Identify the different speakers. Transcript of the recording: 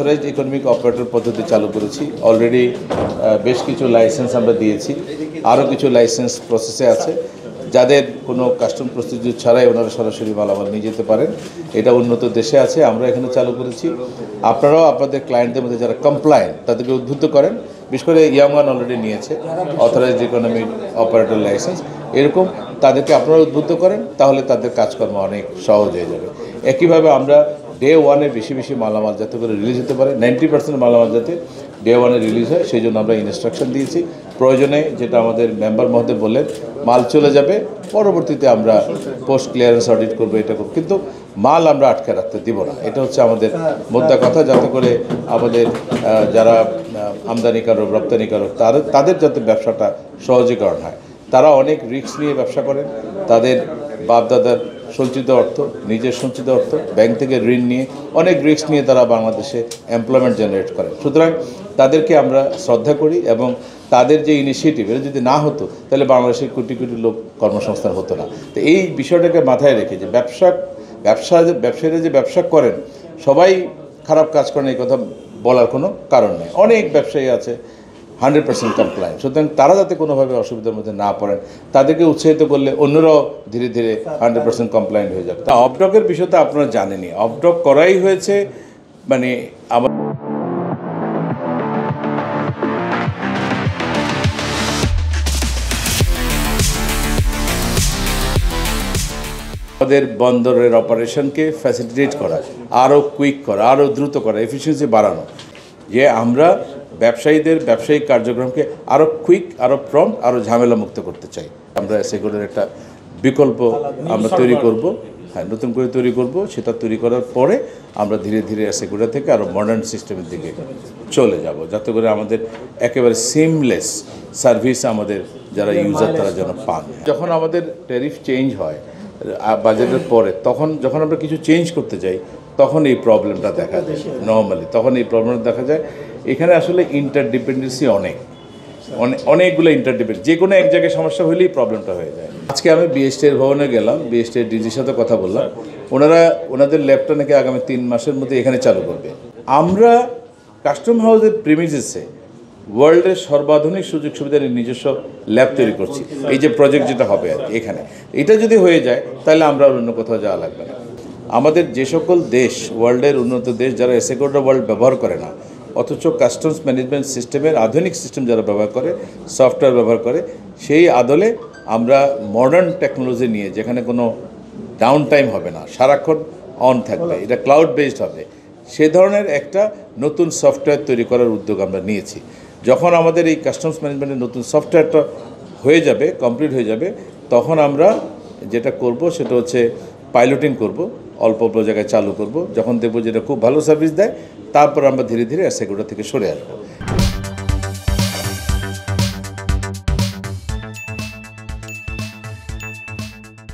Speaker 1: Authorised economic operator পদ্ধতি চালু করেছি। অলরেডি বেশ কিছু লাইসেন্স আমরা দিয়েছি, আরও কিছু লাইসেন্স প্রসেসে আছে। যাদের কোনো কাস্টম প্রসিডিউর ছাড়াই ওনারা সরাসরি মালামাল নিয়ে যেতে পারেন, এটা উন্নত দেশে আছে, আমরা এখানে চালু করেছি। আপনারাও আপনাদের ক্লায়েন্টদের মধ্যে যারা কমপ্লায়েন্ট তাদেরকে উদ্বুদ্ধ করেন, বিশেষ করে ইয়াংওয়ান অলরেডি নিয়েছে অথরাইজড ইকোনমিক অপারেটর লাইসেন্স, এরকম তাদেরকে আপনারা উদ্বুদ্ধ করেন, তাহলে তাদের কাজকর্ম অনেক সহজ হয়ে যাবে। একইভাবে আমরা ডে ওয়ানে বেশি বেশি মালামাল যাতে করে রিলিজ হতে পারে, 90% মালামাল যাতে ডে ওয়ানে রিলিজ হয় সেই জন্য আমরা ইনস্ট্রাকশন দিয়েছি। প্রয়োজনে যেটা আমাদের মেম্বার মহোদয় বললেন, মাল চলে যাবে, পরবর্তীতে আমরা পোস্ট ক্লিয়ারেন্স অডিট করবো, এটা করবো, কিন্তু মাল আমরা আটকে রাখতে দিব না। এটা হচ্ছে আমাদের মোদ্দা কথা, যাতে করে আমাদের যারা আমদানিকারক রপ্তানিকারক তাদের যাতে ব্যবসাটা সহজীকরণ হয়। তারা অনেক রিস্ক নিয়ে ব্যবসা করেন, তাদের বাপদাদার সঞ্চিত অর্থ, নিজের সঞ্চিত অর্থ, ব্যাংক থেকে ঋণ নিয়ে অনেক রিস্ক নিয়ে তারা বাংলাদেশে এমপ্লয়মেন্ট জেনারেট করে। সুতরাং তাদেরকে আমরা শ্রদ্ধা করি এবং তাদের যে ইনিশিয়েটিভ, এটা যদি না হতো তাহলে বাংলাদেশের কোটি কোটি লোক কর্মসংস্থান হতো না। তো এই বিষয়টাকে মাথায় রেখে যে ব্যবসায়ীরা যে ব্যবসা করেন সবাই খারাপ কাজ করেন এই কথা বলার কোনো কারণ নেই। অনেক ব্যবসায়ী আছে 100% কমপ্লায়েন্ট, সুতরাং তারা যাতে কোনোভাবে অসুবিধার মধ্যে না পড়েন, তাদেরকে উৎসাহিত করলে অন্যরাও ধীরে ধীরে 100% কমপ্লায়েন্ট হয়ে যাবে। অফডকের বিষয়টা আপনারা জানেনই, অফডক করাই হয়েছে মানে আমাদের বন্দরের অপারেশনকে ফ্যাসিলিটেট করা, আরও কুইক করা, আরও দ্রুত করা, এফিসিয়েন্সি বাড়ানো, যে আমরা ব্যবসায়ীদের ব্যবসায়িক কার্যক্রমকে আরও কুইক, আরও প্রম্পট, আরও ঝামেলা মুক্ত করতে চাই। আমরা সেগুলোর একটা বিকল্প আমরা তৈরি করব, হ্যাঁ, নতুন করে তৈরি করব। সেটা তৈরি করার পরে আমরা ধীরে ধীরে সেগুলো থেকে আরও মডার্ন সিস্টেমের দিকে চলে যাব, যাতে করে আমাদের একেবারে সিমলেস সার্ভিস আমাদের যারা ইউজার তারা যেন পান। যখন আমাদের ট্যারিফ চেঞ্জ হয় বাজেটের পরে, তখন যখন আমরা কিছু চেঞ্জ করতে যাই তখন এই প্রবলেমটা দেখা যায়। নর্মালি তখন এই প্রবলেমটা দেখা যায়। এখানে আসলে ইন্টারডিপেন্ডেন্সি অনেকগুলো ইন্টারডিপেন্ডেন্ট, যে কোনো এক জায়গায় সমস্যা হলেই প্রবলেমটা হয়ে যায়। আজকে আমি বিএসটির ভবনে গেলাম, বিএসটির ডিজির সাথে কথা বললাম, ওনাদের ল্যাবটা নাকি আগামী 3 মাসের মধ্যে এখানে চালু করবে। আমরা কাস্টম হাউসের প্রিমিসেসে ওয়ার্ল্ডের সর্বাধুনিক সুযোগ সুবিধার নিজস্ব ল্যাব তৈরি করছি। এই যে প্রজেক্ট যেটা হবে আর এখানে, এটা যদি হয়ে যায় তাহলে আমরা অন্য কোথাও যাওয়া লাগবে না। আমাদের যে সকল দেশ, ওয়ার্ল্ডের উন্নত দেশ যারা এসএকোডা ওয়ার্ল্ড ব্যবহার করে না, অথচ কাস্টমস ম্যানেজমেন্ট সিস্টেমের আধুনিক সিস্টেম যারা ব্যবহার করে, সফটওয়্যার ব্যবহার করে, সেই আদলে আমরা মডার্ন টেকনোলজি নিয়ে, যেখানে কোনো ডাউন টাইম হবে না, সারাক্ষণ অন থাকবে, এটা ক্লাউড বেসড হবে, সে ধরনের একটা নতুন সফটওয়্যার তৈরি করার উদ্যোগ আমরা নিয়েছি। যখন আমাদের এই কাস্টমস ম্যানেজমেন্টের নতুন সফটওয়্যারটা হয়ে যাবে, কমপ্লিট হয়ে যাবে, তখন আমরা যেটা করব সেটা হচ্ছে পাইলটিং করব, অল্প জায়গায় চালু করব। যখন দেখব যেটা খুব ভালো সার্ভিস দেয়, তারপর আমরা ধীরে ধীরে এসএকোডা থেকে সরে আসবো।